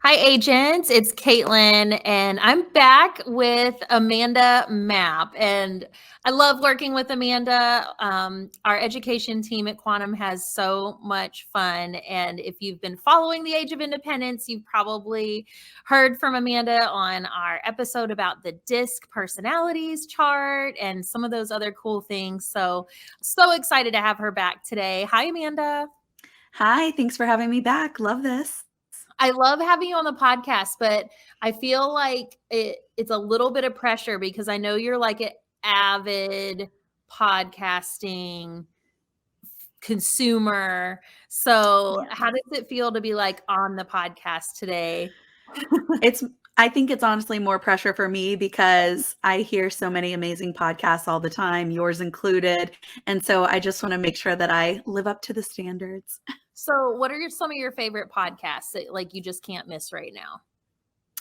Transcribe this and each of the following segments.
Hi, agents. It's Caitlin, and I'm back with Amanda Mapp. And I love working with Amanda. Our education team at Quantum has so much fun. And if you've been following the Age of Independence, you've probably heard from Amanda on our episode about the DISC personalities chart and some of those other cool things. So excited to have her back today. Hi, Amanda. Hi, thanks for having me back. Love this. I love having you on the podcast, but I feel like it's a little bit of pressure because I know you're like an avid podcasting consumer. So, Yeah. how does it feel to be like on the podcast today? I think it's honestly more pressure for me because I hear so many amazing podcasts all the time, yours included. And so I just want to make sure that I live up to the standards. So, what are some of your favorite podcasts that like you just can't miss right now?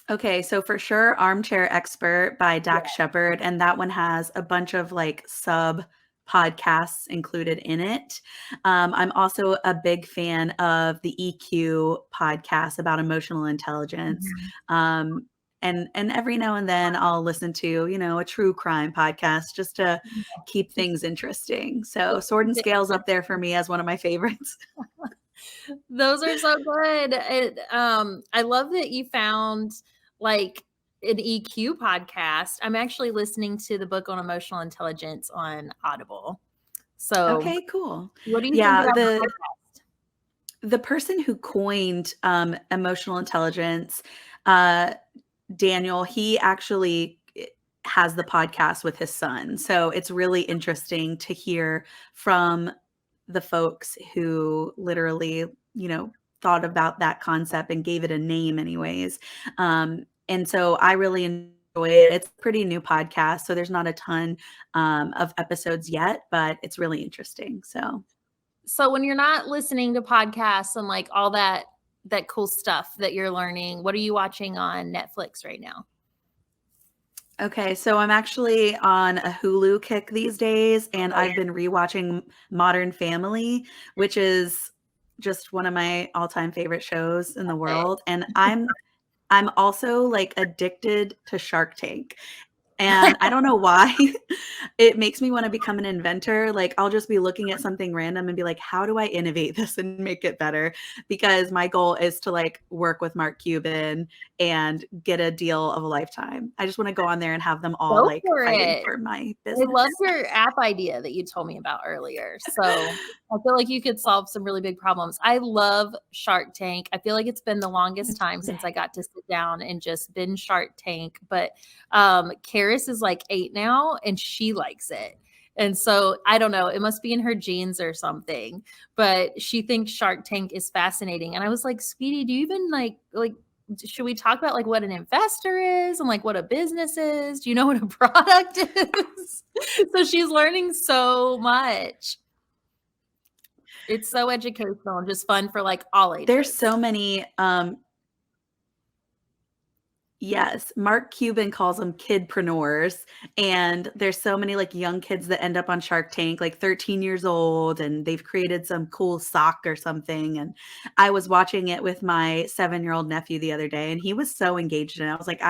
Okay, so for sure, Armchair Expert by Yeah. Dax Shepard, and that one has a bunch of like sub podcasts included in it. I'm also a big fan of the EQ podcast about emotional intelligence. Um, and every now and then I'll listen to, a true crime podcast just to keep things interesting. So Sword and Scale's up there for me as one of my favorites. Those are so good. I love that you found like an EQ podcast. I'm actually listening to the book on emotional intelligence on Audible. So, Okay, cool. what do you think Yeah, about the the podcast? the person who coined emotional intelligence, uh, Daniel, he actually has the podcast with his son. So it's really interesting to hear from the folks who literally, thought about that concept and gave it a name, anyways. And so I really enjoy it. It's a pretty new podcast, so there's not a ton of episodes yet, but it's really interesting. So, when you're not listening to podcasts and like all that cool stuff that you're learning, what are you watching on Netflix right now? Okay, so I'm actually on a Hulu kick these days, and I've been rewatching Modern Family, which is just one of my all-time favorite shows in the world. And I'm also like addicted to Shark Tank. And I don't know why. It makes me wanna become an inventor. Like, I'll just be looking at something random and be like, "How do I innovate this and make it better?" Because my goal is to, like, work with Mark Cuban and get a deal of a lifetime. I just wanna go on there and have them all, Go like, for fighting it. for my I love business. your app idea that you told me about earlier. So I feel like you could solve some really big problems. I love Shark Tank. I feel like it's been the longest time since I got to sit down and just binge Shark Tank. But Karis is like 8 now and she likes it. And so I don't know, it must be in her genes or something. But she thinks Shark Tank is fascinating. And I was like, sweetie, do you even like should we talk about like what an investor is and like what a business is? Do you know what a product is? So she's learning so much. It's so educational and just fun for like all There's ages. so many, yes, Mark Cuban calls them kidpreneurs, and there's so many, like, young kids that end up on Shark Tank, like, 13 years old, and they've created some cool sock or something, and I was watching it with my 7-year-old nephew the other day, and he was so engaged, and I was like,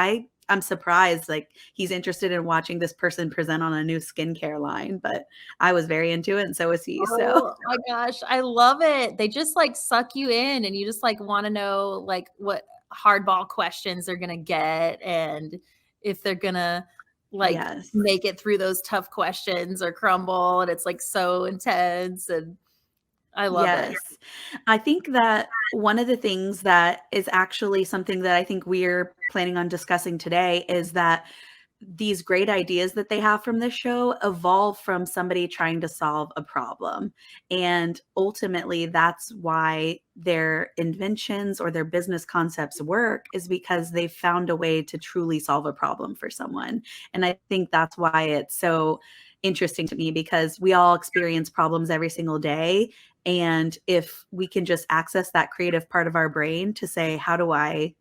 I'm surprised, like, he's interested in watching this person present on a new skincare line, but I was very into it, and so was he, so Oh my gosh, I love it. They just like suck you in and you just like want to know like what hardball questions they're going to get and if they're going to like yes. make it through those tough questions or crumble and it's like so intense and I love it. Yes. I think that one of the things that is actually something that I think we're planning on discussing today is that these great ideas that they have from this show evolve from somebody trying to solve a problem. And ultimately, that's why their inventions or their business concepts work, is because they've found a way to truly solve a problem for someone. And I think that's why it's so interesting to me, because we all experience problems every single day. And if we can just access that creative part of our brain to say, how do I,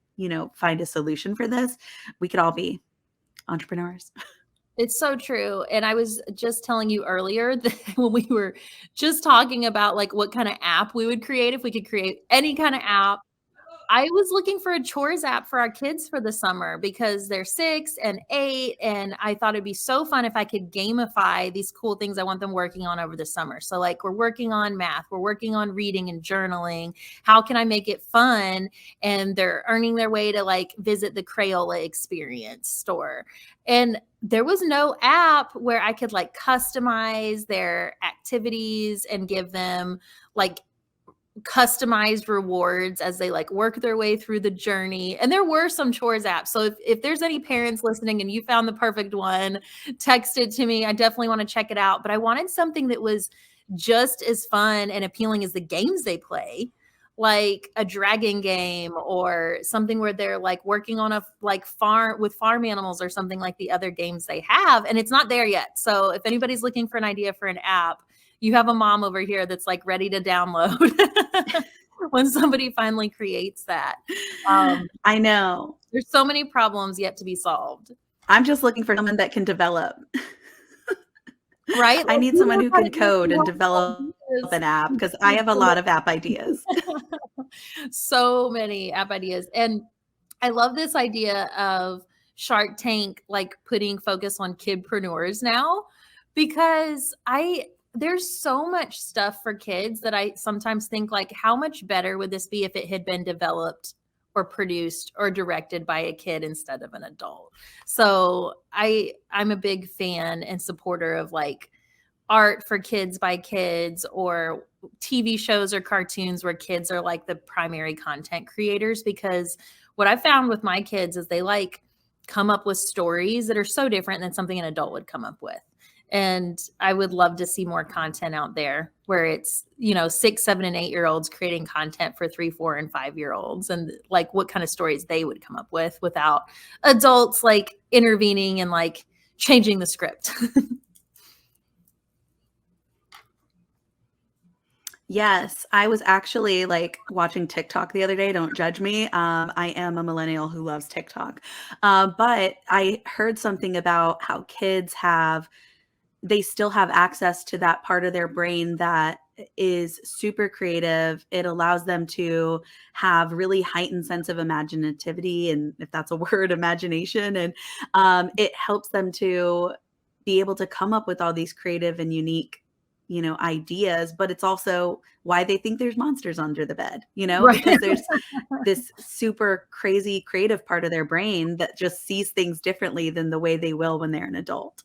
find a solution for this, we could all be entrepreneurs. It's so true. And I was just telling you earlier that when we were just talking about like what kind of app we would create if we could create any kind of app. I was looking for a chores app for our kids for the summer because they're 6 and 8, and I thought it'd be so fun if I could gamify these cool things I want them working on over the summer. So like we're working on math, we're working on reading and journaling. How can I make it fun? And they're earning their way to like visit the Crayola Experience store. And there was no app where I could like customize their activities and give them like customized rewards as they like work their way through the journey. And there were some chores apps. So if there's any parents listening and you found the perfect one, text it to me. I definitely want to check it out. But I wanted something that was just as fun and appealing as the games they play, like a dragon game or something where they're like working on a like farm with farm animals or something like the other games they have. And it's not there yet. So if anybody's looking for an idea for an app, you have a mom over here that's like ready to download when somebody finally creates that. I know. There's so many problems yet to be solved. I'm just looking for someone that can develop. Right? I Like, need you someone know who how can to code and do develop ideas. an app because I have a lot of app ideas. So many app ideas. And I love this idea of Shark Tank like putting focus on kidpreneurs now, because there's so much stuff for kids that I sometimes think like, how much better would this be if it had been developed or produced or directed by a kid instead of an adult? So I'm a big fan and supporter of like art for kids by kids, or TV shows or cartoons where kids are like the primary content creators, because what I found with my kids is they like come up with stories that are so different than something an adult would come up with. And I would love to see more content out there where it's, 6, 7, and 8-year-olds creating content for 3, 4, and 5-year-olds, and like what kind of stories they would come up with without adults like intervening and like changing the script. Yes, I was actually like watching TikTok the other day. Don't judge me. I am a millennial who loves TikTok. But I heard something about how they still have access to that part of their brain that is super creative. It allows them to have really heightened sense of imaginativity, and if that's a word, imagination. And it helps them to be able to come up with all these creative and unique ideas, but it's also why they think there's monsters under the bed, Right. because there's this super crazy creative part of their brain that just sees things differently than the way they will when they're an adult.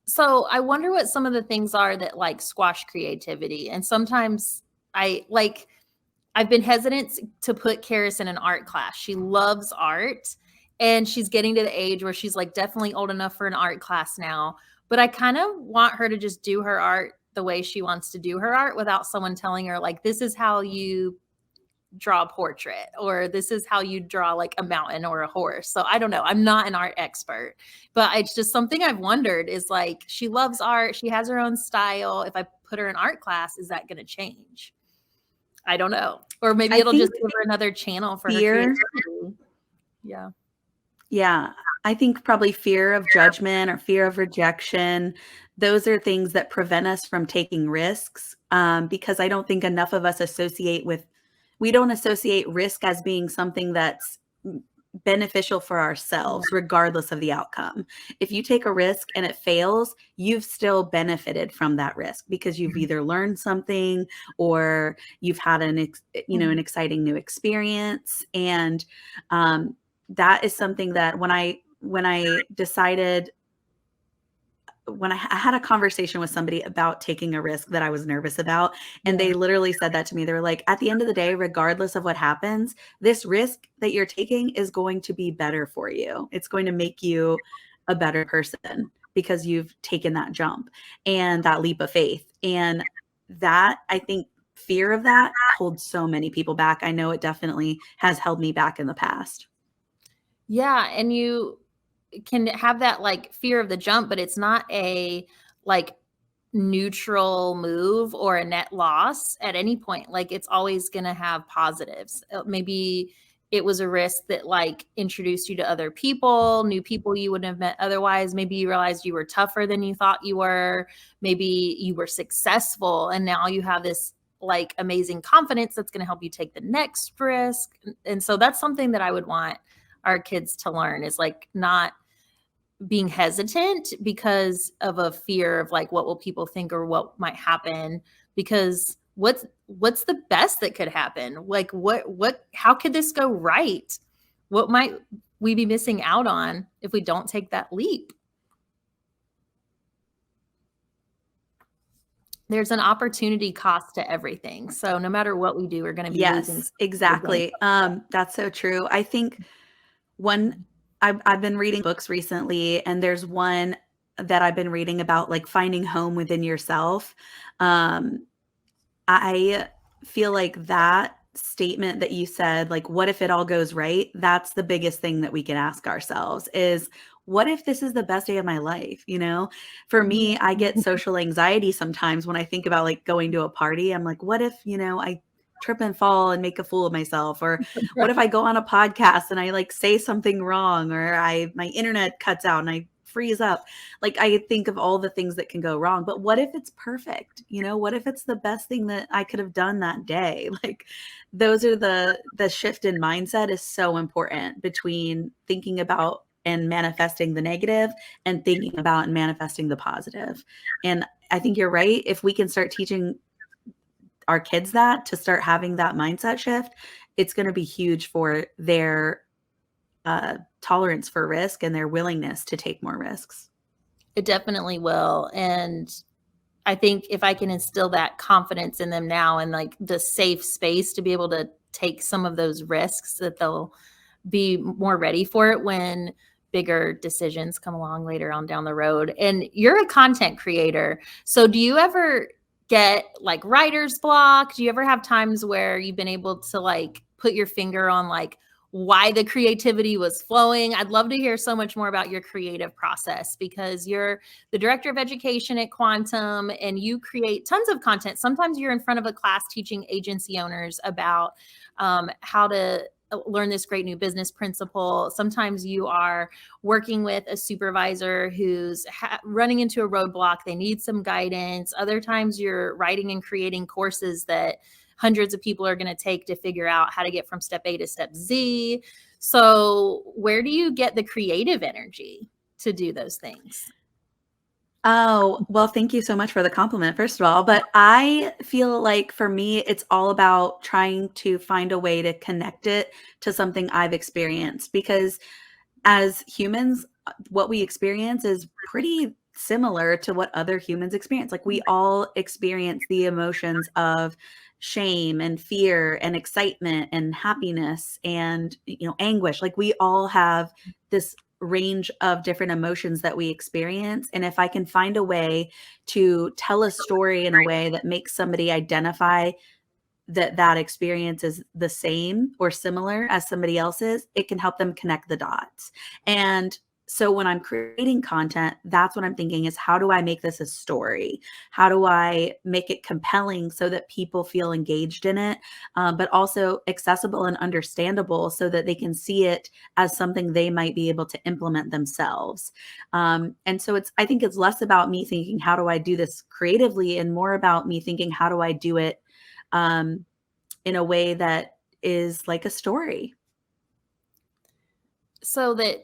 So I wonder what some of the things are that like squash creativity. And sometimes I've been hesitant to put Karis in an art class. She loves art, and she's getting to the age where she's like definitely old enough for an art class now. But I kind of want her to just do her art the way she wants to do her art without someone telling her like, this is how you draw a portrait, or this is how you draw like a mountain or a horse. So I don't know. I'm not an art expert, but it's just something I've wondered is like, she loves art. She has her own style. If I put her in art class, is that going to change? I don't know. Or maybe it'll just give her another channel for her creativity. Yeah. Yeah. I think probably fear of judgment or fear of rejection. Those are things that prevent us from taking risks, because I don't think enough of us we don't associate risk as being something that's beneficial for ourselves, regardless of the outcome. If you take a risk and it fails, you've still benefited from that risk because you've either learned something or you've had an exciting new experience. And that is something that when I had a conversation with somebody about taking a risk that I was nervous about, and they literally said that to me. They were like, at the end of the day, regardless of what happens, this risk that you're taking is going to be better for you. It's going to make you a better person because you've taken that jump and that leap of faith. And that, I think, fear of that holds so many people back. I know it definitely has held me back in the past. Yeah. And you can have that like fear of the jump, but it's not a like neutral move or a net loss at any point. Like it's always going to have positives. Maybe it was a risk that like introduced you to other people, new people you wouldn't have met otherwise. Maybe you realized you were tougher than you thought you were. Maybe you were successful and now you have this like amazing confidence that's going to help you take the next risk. And so that's something that I would want our kids to learn, is like not being hesitant because of a fear of like, what will people think or what might happen? Because what's the best that could happen? Like how could this go right? What might we be missing out on if we don't take that leap? There's an opportunity cost to everything. So no matter what we do, we're going to be losing. Yes, exactly. That's so true. I think I've been reading books recently, and there's one that I've been reading about like finding home within yourself. I feel like that statement that you said, like, what if it all goes right? That's the biggest thing that we can ask ourselves is, what if this is the best day of my life? You know, for me, I get social anxiety sometimes when I think about like going to a party. I'm like, what if, I trip and fall and make a fool of myself? Or what if I go on a podcast and I like say something wrong, or my internet cuts out and I freeze up? Like, I think of all the things that can go wrong, but what if it's perfect? What if it's the best thing that I could have done that day? Like, those are the shift in mindset is so important between thinking about and manifesting the negative and thinking about and manifesting the positive. And I think you're right. If we can start teaching our kids that, to start having that mindset shift, it's going to be huge for their tolerance for risk and their willingness to take more risks. It definitely will. And I think if I can instill that confidence in them now, and like the safe space to be able to take some of those risks, that they'll be more ready for it when bigger decisions come along later on down the road. And you're a content creator. So do you ever get like writer's block? Do you ever have times where you've been able to like put your finger on like why the creativity was flowing? I'd love to hear so much more about your creative process, because you're the director of education at Quantum and you create tons of content. Sometimes you're in front of a class teaching agency owners about how to learn this great new business principle. Sometimes you are working with a supervisor who's running into a roadblock. They need some guidance. Other times you're writing and creating courses that hundreds of people are going to take to figure out how to get from step A to step Z. So where do you get the creative energy to do those things? Oh, well, thank you so much for the compliment, first of all. But I feel like for me, it's all about trying to find a way to connect it to something I've experienced, because as humans, what we experience is pretty similar to what other humans experience. Like, we all experience the emotions of shame and fear and excitement and happiness and, anguish. Like, we all have this range of different emotions that we experience. And if I can find a way to tell a story in a way that makes somebody identify that experience is the same or similar as somebody else's, it can help them connect the dots. And so when I'm creating content, that's what I'm thinking is, how do I make this a story? How do I make it compelling so that people feel engaged in it, but also accessible and understandable so that they can see it as something they might be able to implement themselves. And so I think it's less about me thinking, how do I do this creatively, and more about me thinking, how do I do it in a way that is like a story. So that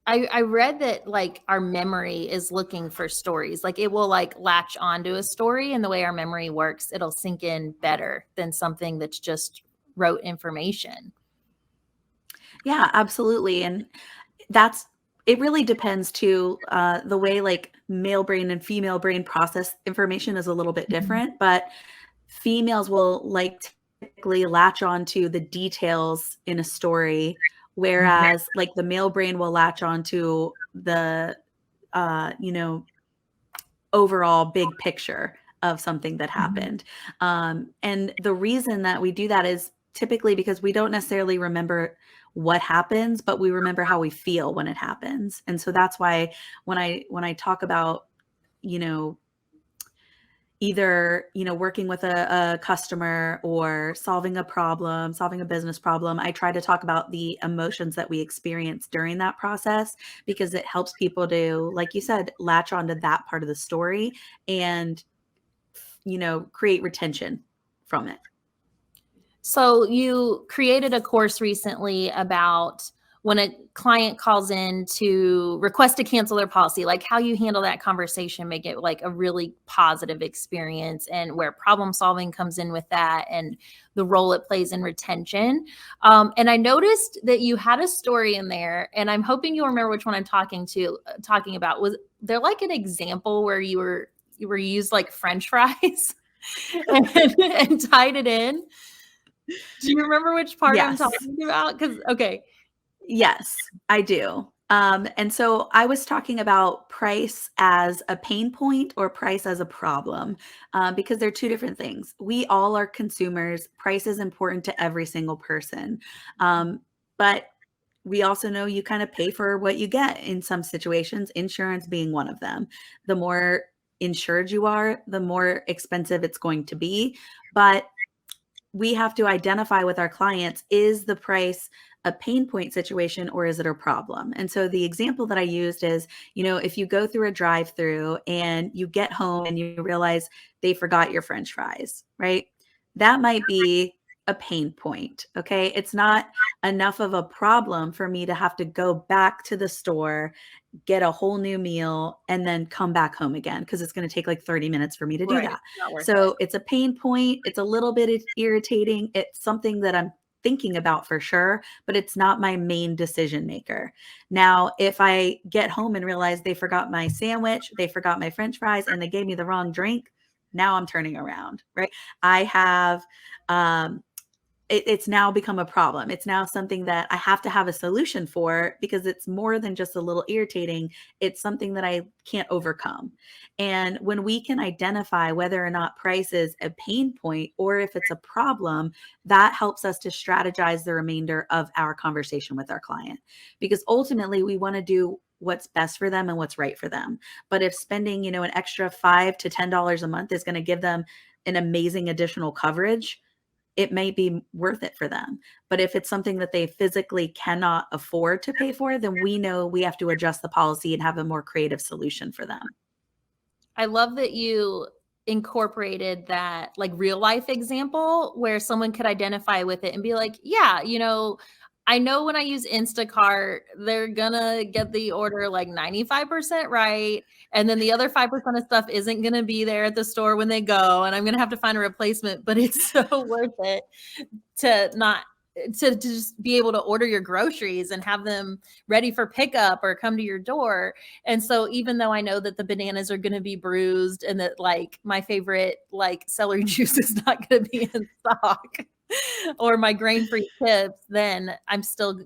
I read that like our memory is looking for stories. Like, it will like latch onto a story, and the way our memory works, it'll sink in better than something that's just rote information. Yeah, absolutely. And it really depends too. The way like male brain and female brain process information is a little bit different, but females will like typically latch on to the details in a story, whereas like the male brain will latch on to the overall big picture of something that happened. And the reason that we do that is typically because we don't necessarily remember what happens, but we remember how we feel when it happens. And so that's why when I talk about, either, working with a customer or solving a business problem, I try to talk about the emotions that we experience during that process, because it helps people to, like you said, latch onto that part of the story and create retention from it. So you created a course recently about when a client calls in to request to cancel their policy, like how you handle that conversation, make it like a really positive experience, and where problem solving comes in with that and the role it plays in retention. And I noticed that you had a story in there, and I'm hoping you'll remember which one I'm talking about. Was there like an example where you used like French fries and tied it in? Do you remember which part I'm Yes. talking about? Okay. Yes, I do. And so I was talking about price as a pain point or price as a problem, because they're two different things. We all are consumers. Price is important to every single person. But we also know you kind of pay for what you get in some situations, insurance being one of them. The more insured you are, the more expensive it's going to be. But we have to identify with our clients, is the price a pain point situation or is it a problem? And so the example that I used is, if you go through a drive-through and you get home and you realize they forgot your French fries, right? That might be a pain point. Okay. It's not enough of a problem for me to have to go back to the store, get a whole new meal, and then come back home again, because it's going to take like 30 minutes for me to do Right. that. Not worth So it. it's a pain point. It's a little bit irritating. It's something that I'm thinking about for sure, but it's not my main decision maker. Now, if I get home and realize they forgot my sandwich, they forgot my French fries, and they gave me the wrong drink, now I'm turning around, right? I have, it's now become a problem. It's now something that I have to have a solution for, because it's more than just a little irritating. It's something that I can't overcome. And when we can identify whether or not price is a pain point or if it's a problem, that helps us to strategize the remainder of our conversation with our client. Because ultimately, we want to do what's best for them and what's right for them. But if spending, an extra $5 to $10 a month is going to give them an amazing additional coverage, it may be worth it for them. But if it's something that they physically cannot afford to pay for, then we know we have to adjust the policy and have a more creative solution for them. I love that you incorporated that like real life example where someone could identify with it and be like, yeah, I know when I use Instacart, they're gonna get the order like 95% right. And then the other 5% of stuff isn't gonna be there at the store when they go. And I'm gonna have to find a replacement, but it's so worth it to not to just be able to order your groceries and have them ready for pickup or come to your door. And so even though I know that the bananas are going to be bruised and that like my favorite like celery juice is not going to be in stock or my grain-free chips, then I'm still,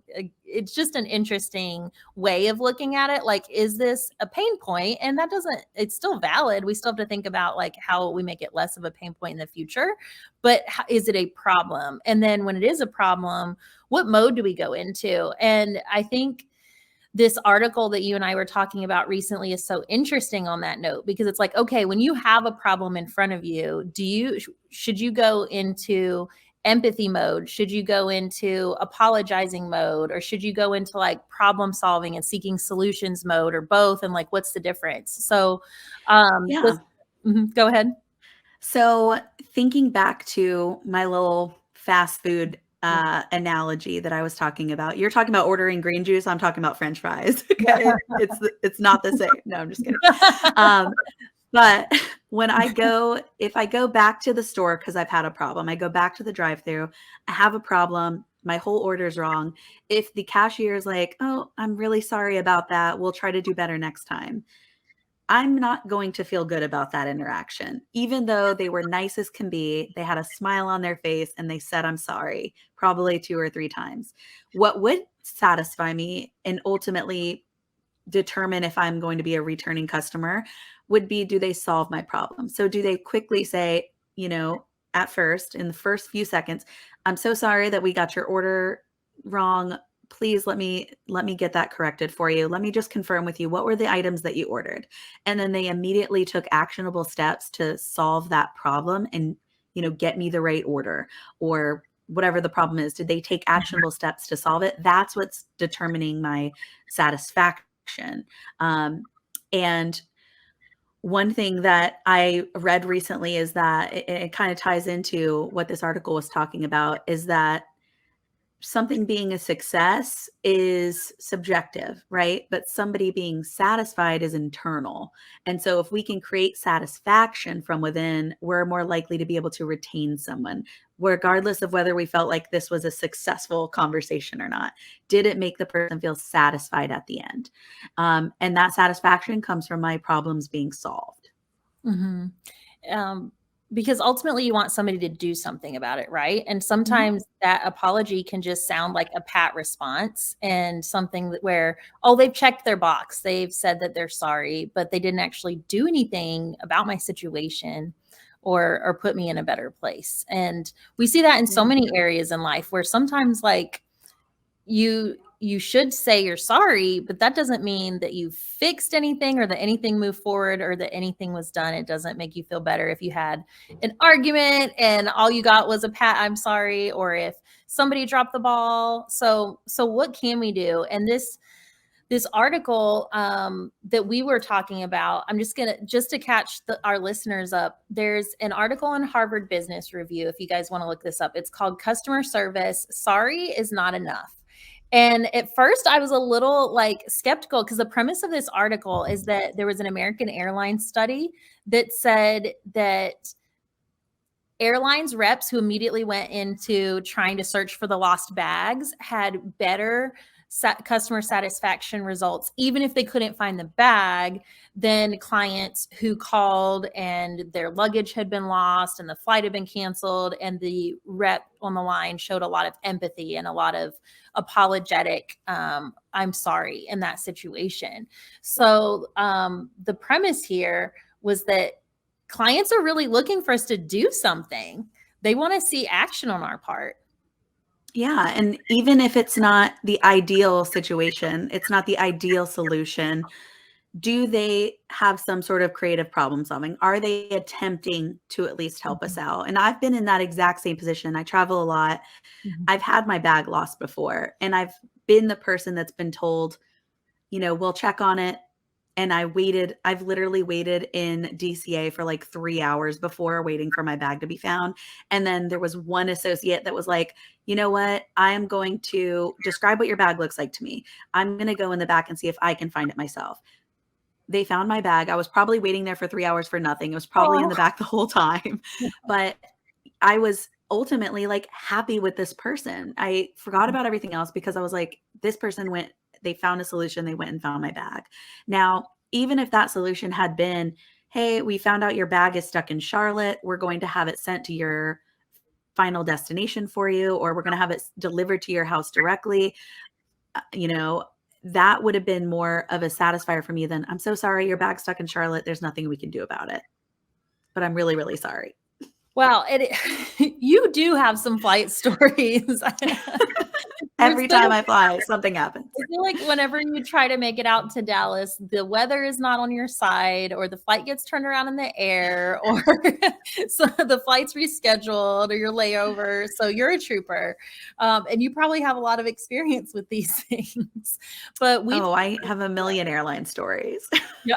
it's just an interesting way of looking at it. Like, is this a pain point? And that doesn't, it's still valid. We still have to think about like how we make it less of a pain point in the future, but is it a problem? And then when it is a problem, what mode do we go into? And I think this article that you and I were talking about recently is so interesting on that note, because it's like, okay, when you have a problem in front of you, should you go into empathy mode? Should you go into apologizing mode? Or should you go into like problem solving and seeking solutions mode, or both? And like, what's the difference? So, Yeah. go ahead. So thinking back to my little fast food analogy that I was talking about, you're talking about ordering green juice. I'm talking about French fries. Okay. It's not the same. No, I'm just kidding. But if I go back to the store, because I've had a problem, I go back to the drive-through, I have a problem, my whole order's wrong. If the cashier is like, oh, I'm really sorry about that, we'll try to do better next time, I'm not going to feel good about that interaction. Even though they were nice as can be, they had a smile on their face and they said, I'm sorry, probably 2 or 3 times. What would satisfy me and ultimately determine if I'm going to be a returning customer would be, do they solve my problem? So do they quickly say, at first, in the first few seconds, I'm so sorry that we got your order wrong. Please let me get that corrected for you. Let me just confirm with you, what were the items that you ordered? And then they immediately took actionable steps to solve that problem and, get me the right order, or whatever the problem is. Did they take actionable steps to solve it? That's what's determining my satisfaction. And One thing that I read recently is that it kind of ties into what this article was talking about, is that something being a success is subjective, right? But somebody being satisfied is internal. And so if we can create satisfaction from within, we're more likely to be able to retain someone, regardless of whether we felt like this was a successful conversation or not. Did it make the person feel satisfied at the end? And that satisfaction comes from my problems being solved. Mhm. Because ultimately you want somebody to do something about it, right? And Mhm. sometimes that apology can just sound like a pat response and something where, oh, they've checked their box. They've said that they're sorry, but they didn't actually do anything about my situation or put me in a better place. And we see that in so Yeah. many areas in life where sometimes like you should say you're sorry, but that doesn't mean that you fixed anything or that anything moved forward or that anything was done. It doesn't make you feel better if you had an argument and all you got was a pat, I'm sorry, or if somebody dropped the ball. So what can we do? And this article that we were talking about, I'm just to catch our listeners up. There's an article in Harvard Business Review. If you guys want to look this up, it's called "Customer Service: Sorry is Not Enough." And at first, I was a little like skeptical because the premise of this article is that there was an American Airlines study that said that airlines reps who immediately went into trying to search for the lost bags had better customer satisfaction results, even if they couldn't find the bag, than clients who called and their luggage had been lost and the flight had been canceled. And the rep on the line showed a lot of empathy and a lot of apologetic, I'm sorry, in that situation. So the premise here was that clients are really looking for us to do something. They want to see action on our part. Yeah, and even if it's not the ideal situation, it's not the ideal solution, do they have some sort of creative problem solving? Are they attempting to at least help us Mhm. out? And I've been in that exact same position. I travel a lot. Mhm. I've had my bag lost before, and I've been the person that's been told, we'll check on it. And I've literally waited in DCA for like 3 hours before waiting for my bag to be found. And then there was one associate that was like, you know what? I am going to describe what your bag looks like to me. I'm going to go in the back and see if I can find it myself. They found my bag. I was probably waiting there for 3 hours for nothing. It was probably in Oh, the back the whole time. But I was ultimately like happy with this person. I forgot about everything else because I was like, this person went, they found a solution, they went and found my bag. Now, even if that solution had been, hey, we found out your bag is stuck in Charlotte, we're going to have it sent to your final destination for you, or we're going to have it delivered to your house directly, uh, you know, that would have been more of a satisfier for me than, I'm so sorry, your bag's stuck in Charlotte. There's nothing we can do about it. But I'm really, really sorry. well, you do have some flight stories. There's Every been time I fly, something happens. I feel like whenever you try to make it out to Dallas, the weather is not on your side, or the flight gets turned around in the air, or so the flight's rescheduled, or your layover. So you're a trooper, and you probably have a lot of experience with these things. But we've Oh, I have a million airline stories. yeah.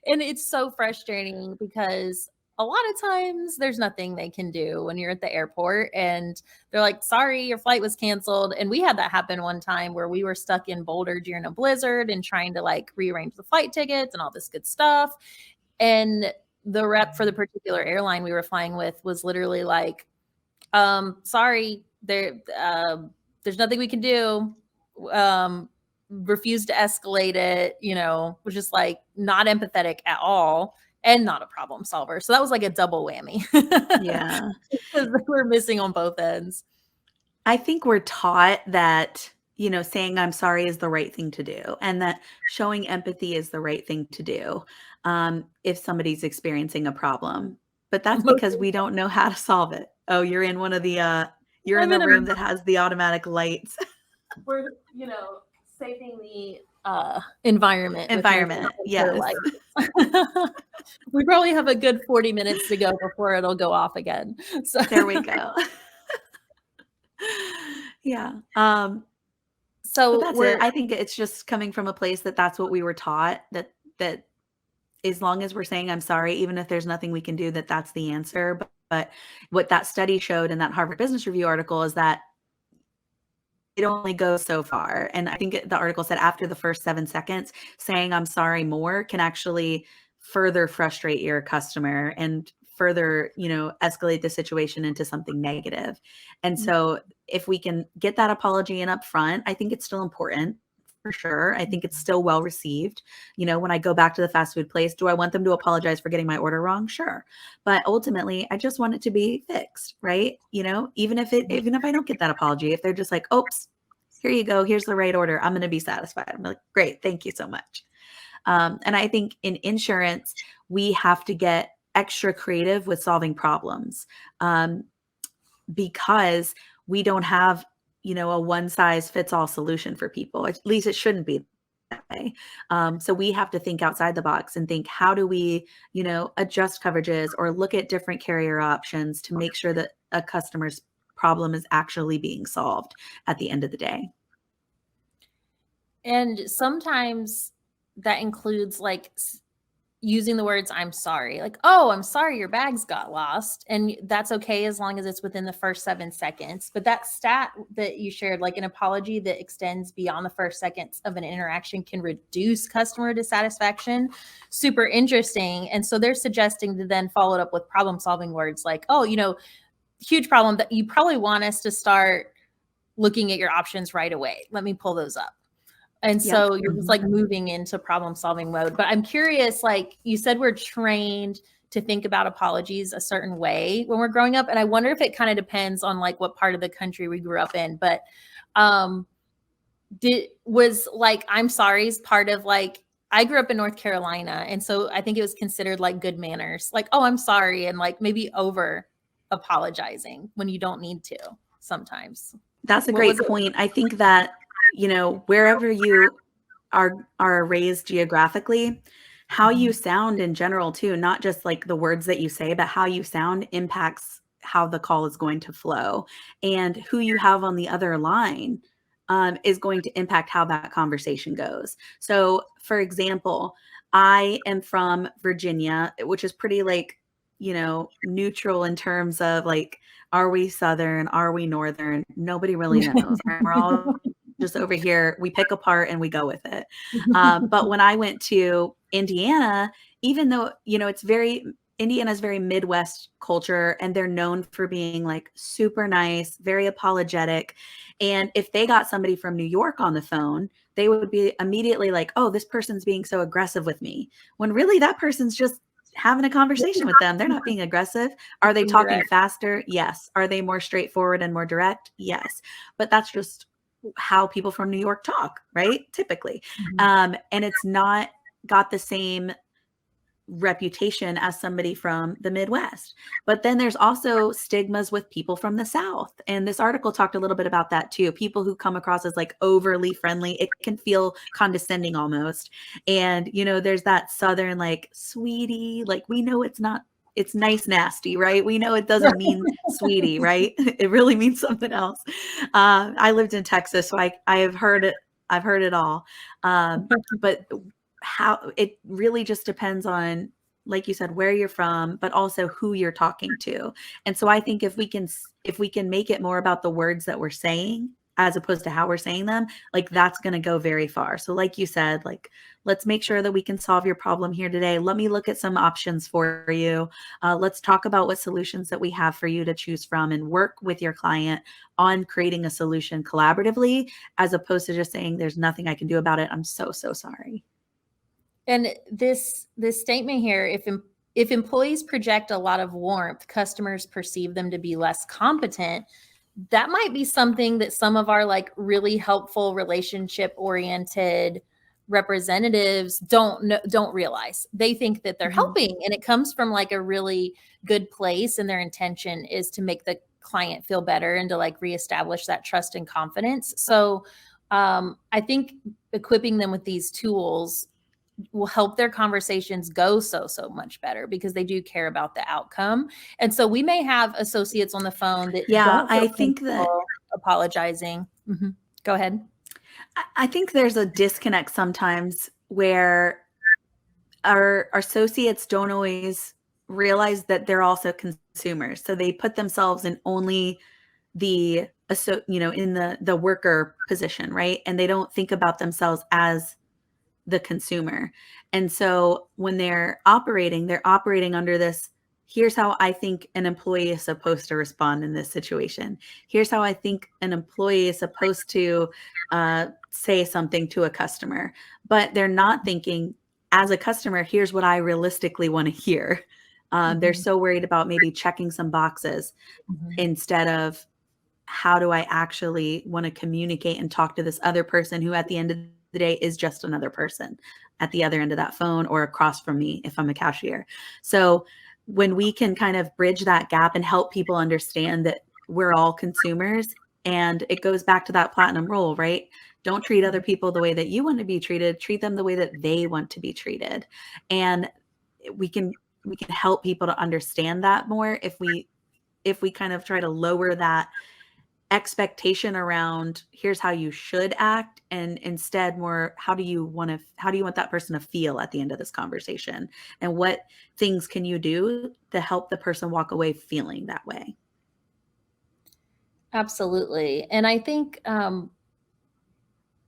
And it's so frustrating because a lot of times there's nothing they can do when you're at the airport and they're like, sorry, your flight was canceled. And we had that happen one time where we were stuck in Boulder during a blizzard and trying to like rearrange the flight tickets and all this good stuff. And the rep for the particular airline we were flying with was literally like, sorry, there's nothing we can do. Refused to escalate it, was just like not empathetic at all and not a problem solver. So that was like a double whammy. Yeah. Because we're missing on both ends. I think we're taught that, saying I'm sorry is the right thing to do, and that showing empathy is the right thing to do, if somebody's experiencing a problem. But that's because we don't know how to solve it. Oh, you're in I'm the in a room that has the automatic lights. we're saving the environment with no Environment. clear Yes. lights. We probably have a good 40 minutes to go before it'll go off again. So There we go. Yeah. But so that's it. we're I think it's just coming from a place that that's what we were taught, that as long as we're saying I'm sorry, even if there's nothing we can do, that's the answer. But what that study showed in that Harvard Business Review article is that it only goes so far. And I think the article said after the first 7 seconds, saying I'm sorry more can actually further frustrate your customer and further, escalate the situation into something negative. And so if we can get that apology in up front, I think it's still important for sure. I think it's still well received. When I go back to the fast food place, do I want them to apologize for getting my order wrong? Sure. But ultimately, I just want it to be fixed, right? Even if I don't get that apology, if they're just like, oops, here you go, here's the right order, I'm going to be satisfied. I'm like, great, thank you so much. And I think in insurance, we have to get extra creative with solving problems, because we don't have, a one size fits all solution for people. At least it shouldn't be that way. So we have to think outside the box and think, how do we, adjust coverages or look at different carrier options to make sure that a customer's problem is actually being solved at the end of the day. And sometimes that includes like using the words I'm sorry, like, oh, I'm sorry your bags got lost. And that's okay as long as it's within the first 7 seconds. But that stat that you shared, like an apology that extends beyond the first seconds of an interaction can reduce customer dissatisfaction. Super interesting. And so they're suggesting to then follow it up with problem solving words like, oh, huge problem that you probably want us to start looking at your options right away. Let me pull those up. And so you're just like moving into problem solving mode. But I'm curious, like you said, we're trained to think about apologies a certain way when we're growing up. And I wonder if it kind of depends on like what part of the country we grew up in. But was like, I'm sorry's part of like, I grew up in North Carolina. And so I think it was considered like good manners, like, oh, I'm sorry. And like maybe over apologizing when you don't need to sometimes. That's a great point. I think that, wherever you are raised geographically, how you sound in general too, not just like the words that you say, but how you sound impacts how the call is going to flow, and who you have on the other line is going to impact how that conversation goes. So for example, I am from Virginia, which is pretty like, neutral in terms of like, are we Southern? Are we Northern? Nobody really knows. We're all just over here. We pick apart and we go with it. But when I went to Indiana, even though, Indiana's very Midwest culture, and they're known for being like super nice, very apologetic. And if they got somebody from New York on the phone, they would be immediately like, oh, this person's being so aggressive with me. When really that person's just having a conversation with them. They're not being aggressive. Are they talking faster? Yes. Are they more straightforward and more direct? Yes. But that's just how people from New York talk, right? Typically. And it's not got the same reputation as somebody from the Midwest. But then there's also stigmas with people from the South. And this article talked a little bit about that too. People who come across as like overly friendly, it can feel condescending almost. And, there's that Southern like sweetie, like we know it's nice nasty, right? We know it doesn't mean sweetie, right? It really means something else. I lived in Texas, so I have heard it. I've heard it all. But how it really just depends on, like you said, where you're from, but also who you're talking to. And so I think if we can make it more about the words that we're saying as opposed to how we're saying them, like that's going to go very far. So like you said, like, let's make sure that we can solve your problem here today. Let me look at some options for you. Let's talk about what solutions that we have for you to choose from, and work with your client on creating a solution collaboratively, as opposed to just saying there's nothing I can do about it. I'm so sorry. And this statement here, if employees project a lot of warmth, customers perceive them to be less competent. That might be something that some of our like really helpful relationship oriented representatives don't realize. They think that they're helping, and it comes from like a really good place, and their intention is to make the client feel better and to like reestablish that trust and confidence. So I think equipping them with these tools will help their conversations go so much better, because they do care about the outcome. And so we may have associates on the phone that I think that apologizing. Go ahead. I think there's a disconnect sometimes where our associates don't always realize that they're also consumers. So they put themselves in only the in the worker position, right? And they don't think about themselves as the consumer. And so when they're operating under this, here's how I think an employee is supposed to respond in this situation. Here's how I think an employee is supposed to say something to a customer. But they're not thinking, as a customer, here's what I realistically want to hear. They're Mhm. so worried about maybe checking some boxes Mhm. instead of, how do I actually want to communicate and talk to this other person who at the end of the day is just another person at the other end of that phone or across from me if I'm a cashier. So when we can kind of bridge that gap and help people understand that we're all consumers, and it goes back to that platinum rule, right? Don't treat other people the way that you want to be treated, treat them the way that they want to be treated. And we can help people to understand that more if we kind of try to lower that expectation around, here's how you should act, and instead more, how do you want that person to feel at the end of this conversation, and what things can you do to help the person walk away feeling that way. Absolutely. And I think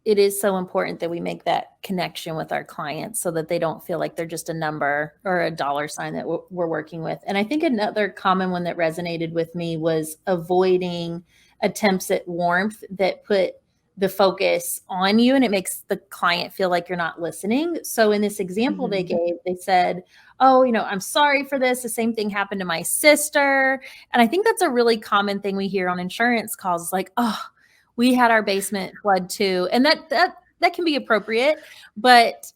it is so important that we make that connection with our clients so that they don't feel like they're just a number or a dollar sign that we're working with. And I think another common one that resonated with me was avoiding attempts at warmth that put the focus on you and it makes the client feel like you're not listening. So in this example they Mm-hmm. gave, they said, "Oh, I'm sorry for this. The same thing happened to my sister." And I think that's a really common thing we hear on insurance calls, like, "Oh, we had our basement flood too," and that can be appropriate, but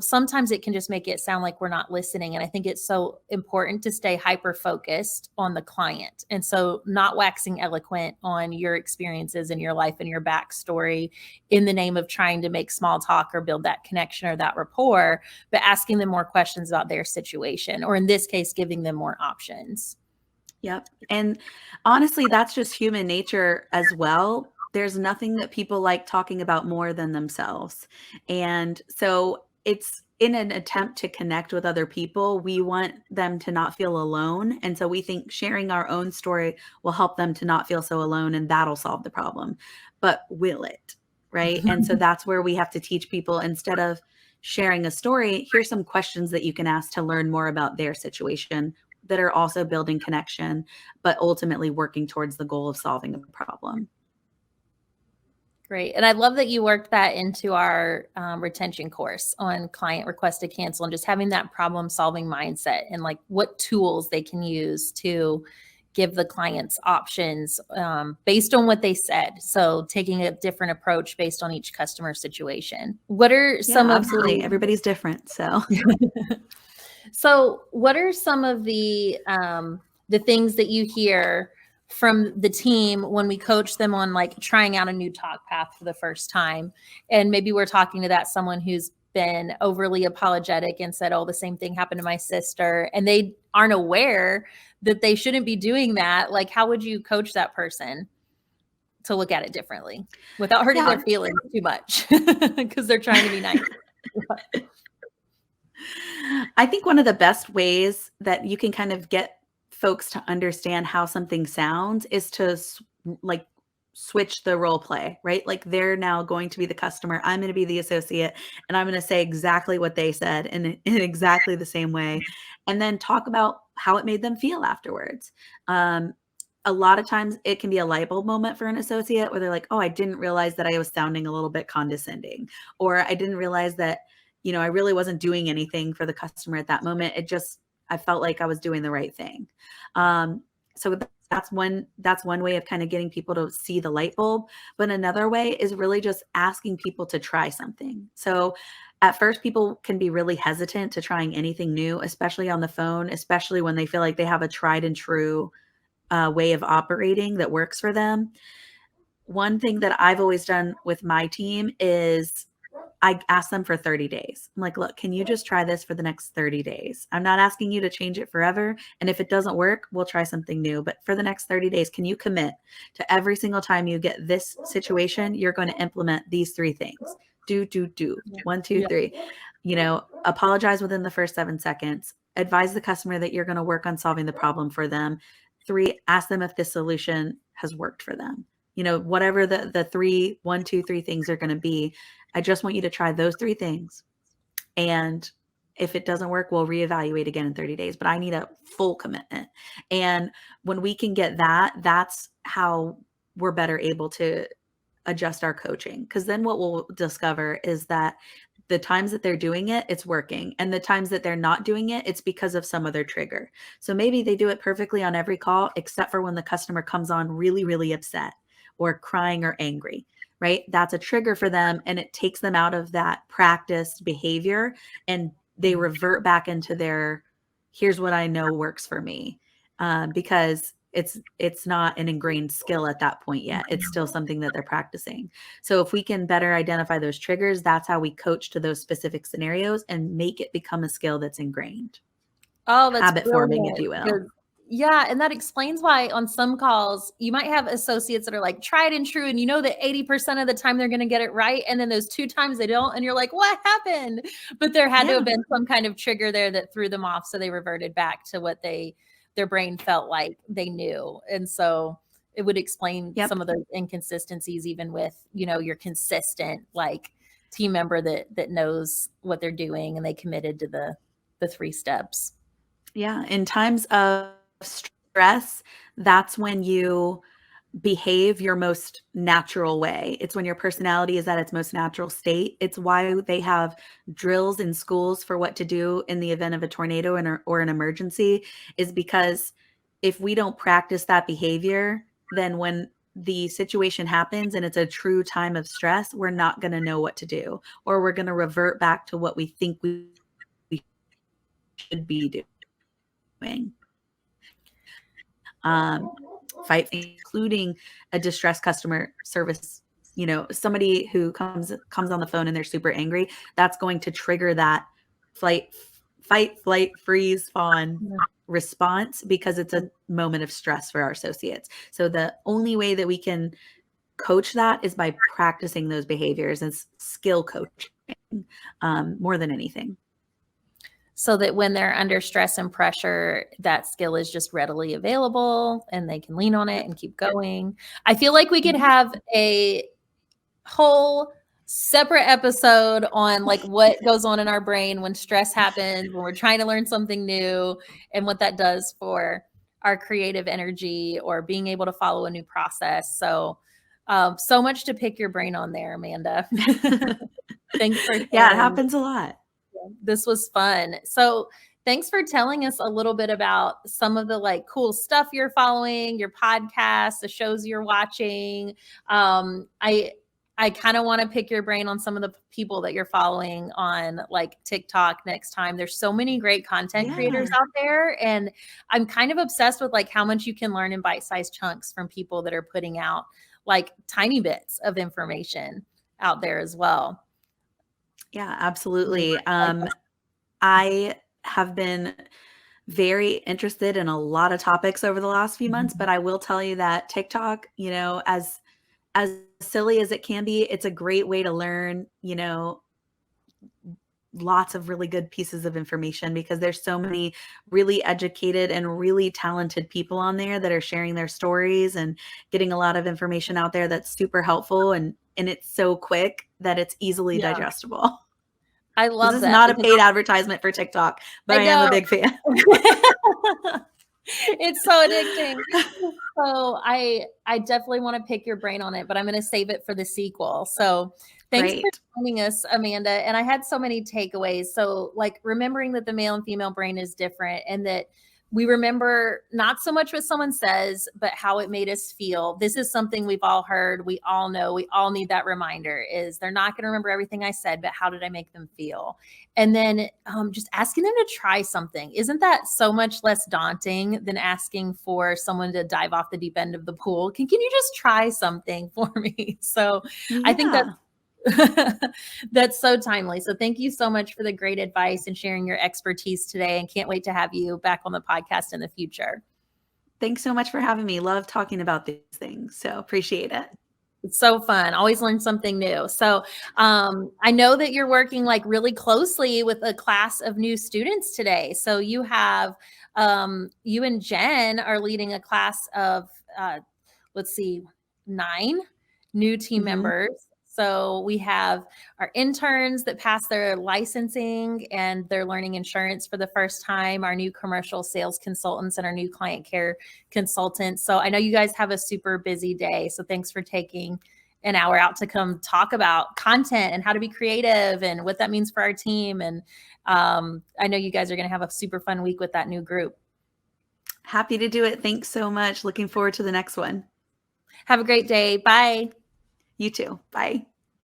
sometimes it can just make it sound like we're not listening. And I think it's so important to stay hyper focused on the client, and so not waxing eloquent on your experiences in your life and your backstory in the name of trying to make small talk or build that connection or that rapport, but asking them more questions about their situation, or in this case, giving them more options. Yep. And honestly, that's just human nature as well. There's nothing that people like talking about more than themselves. And so it's in an attempt to connect with other people, we want them to not feel alone. And so we think sharing our own story will help them to not feel so alone, and that'll solve the problem. But will it? Right. And so that's where we have to teach people, instead of sharing a story, here's some questions that you can ask to learn more about their situation, that are also building connection, but ultimately working towards the goal of solving a problem. Great. And I love that you worked that into our retention course on client request to cancel and just having that problem solving mindset and like what tools they can use to give the clients options based on what they said. So taking a different approach based on each customer situation. What are Yeah, some of absolutely. Everybody's different. So So, what are some of the things that you hear from the team when we coach them on like trying out a new talk path for the first time? And maybe we're talking to that someone who's been overly apologetic and said, "Oh, the same thing happened to my sister," and they aren't aware that they shouldn't be doing that. Like, how would you coach that person to look at it differently without hurting yeah, their feelings too much because they're trying to be nice? I think one of the best ways that you can kind of get folks to understand how something sounds is to like switch the role play, right? Like they're now going to be the customer. I'm going to be the associate, and I'm going to say exactly what they said in exactly the same way. And then talk about how it made them feel afterwards. A lot of times it can be a light bulb moment for an associate where they're like, oh, I didn't realize that I was sounding a little bit condescending, or I didn't realize that, I really wasn't doing anything for the customer at that moment. I felt like I was doing the right thing. So that's one way of kind of getting people to see the light bulb. But another way is really just asking people to try something. So at first, people can be really hesitant to trying anything new, especially on the phone, especially when they feel like they have a tried and true way of operating that works for them. One thing that I've always done with my team is I ask them for 30 days. I'm like, look, can you just try this for the next 30 days? I'm not asking you to change it forever. And if it doesn't work, we'll try something new. But for the next 30 days, can you commit to every single time you get this situation, you're going to implement these 3 things? do. Yeah. 1, 2, Yeah. 3. Apologize within the first 7 seconds. Advise the customer that you're going to work on solving the problem for them. 3, ask them if this solution has worked for them. Whatever the 3, 1, 2, 3 things are going to be, I just want you to try those 3 things. And if it doesn't work, we'll reevaluate again in 30 days, but I need a full commitment. And when we can get that, that's how we're better able to adjust our coaching. Because then what we'll discover is that the times that they're doing it, it's working. And the times that they're not doing it, it's because of some other trigger. So maybe they do it perfectly on every call, except for when the customer comes on really, really upset or crying or angry, right? That's a trigger for them. And it takes them out of that practiced behavior and they revert back into their, here's what I know works for me. Because it's not an ingrained skill at that point yet. It's still something that they're practicing. So if we can better identify those triggers, that's how we coach to those specific scenarios and make it become a skill that's ingrained. Oh, that's Habit forming, if brilliant. you will. Yeah, and that explains why on some calls you might have associates that are like tried and true, and that 80% of the time they're going to get it right, and then those 2 times they don't, and you're like, what happened? But there had to have been some kind of trigger there that threw them off, so they reverted back to what their brain felt like they knew, and so it would explain some of those inconsistencies, even with your consistent team member that knows what they're doing and they committed to the 3 steps. Yeah. In times of stress, that's when you behave your most natural way. It's when your personality is at its most natural state. It's why they have drills in schools for what to do in the event of a tornado or an emergency, is because if we don't practice that behavior, then when the situation happens and it's a true time of stress, we're not going to know what to do, or we're going to revert back to what we think we should be doing. Fight, including a distressed customer service, somebody who comes on the phone and they're super angry, that's going to trigger that fight, flight, freeze, fawn response, because it's a moment of stress for our associates. So the only way that we can coach that is by practicing those behaviors and skill coaching, more than anything. So that when they're under stress and pressure, that skill is just readily available and they can lean on it and keep going. I feel like we could have a whole separate episode on what goes on in our brain when stress happens, when we're trying to learn something new, and what that does for our creative energy or being able to follow a new process. So much to pick your brain on there, Amanda. Thanks for sharing. Yeah, it happens a lot. This was fun. So thanks for telling us a little bit about some of the cool stuff you're following, your podcast, the shows you're watching. I kind of want to pick your brain on some of the people that you're following on TikTok next time. There's so many great content creators out there. And I'm kind of obsessed with how much you can learn in bite-sized chunks from people that are putting out tiny bits of information out there as well. Yeah, absolutely. I have been very interested in a lot of topics over the last few months, but I will tell you that TikTok, as silly as it can be, it's a great way to learn, lots of really good pieces of information, because there's so many really educated and really talented people on there that are sharing their stories and getting a lot of information out there that's super helpful, and it's so quick that it's easily digestible. I love this that. Is not a paid advertisement for TikTok, but I am a big fan. It's so addicting. So I definitely want to pick your brain on it, but I'm going to save it for the sequel. So thanks for joining us, Amanda. And I had so many takeaways. So remembering that the male and female brain is different, and that we remember not so much what someone says, but how it made us feel. This is something we've all heard. We all know, we all need that reminder, is they're not going to remember everything I said, but how did I make them feel? And then just asking them to try something. Isn't that so much less daunting than asking for someone to dive off the deep end of the pool? Can you just try something for me? So I think that's so timely. So thank you so much for the great advice and sharing your expertise today, and can't wait to have you back on the podcast in the future. Thanks so much for having me. Love talking about these things. So appreciate it. It's so fun. Always learn something new. So I know that you're working like really closely with a class of new students today. So you have you and Jen are leading a class of let's see, 9 new team members. So we have our interns that pass their licensing and they're learning insurance for the first time, our new commercial sales consultants, and our new client care consultants. So I know you guys have a super busy day. So thanks for taking an hour out to come talk about content and how to be creative and what that means for our team. And I know you guys are going to have a super fun week with that new group. Happy to do it. Thanks so much. Looking forward to the next one. Have a great day. Bye. You too. Bye.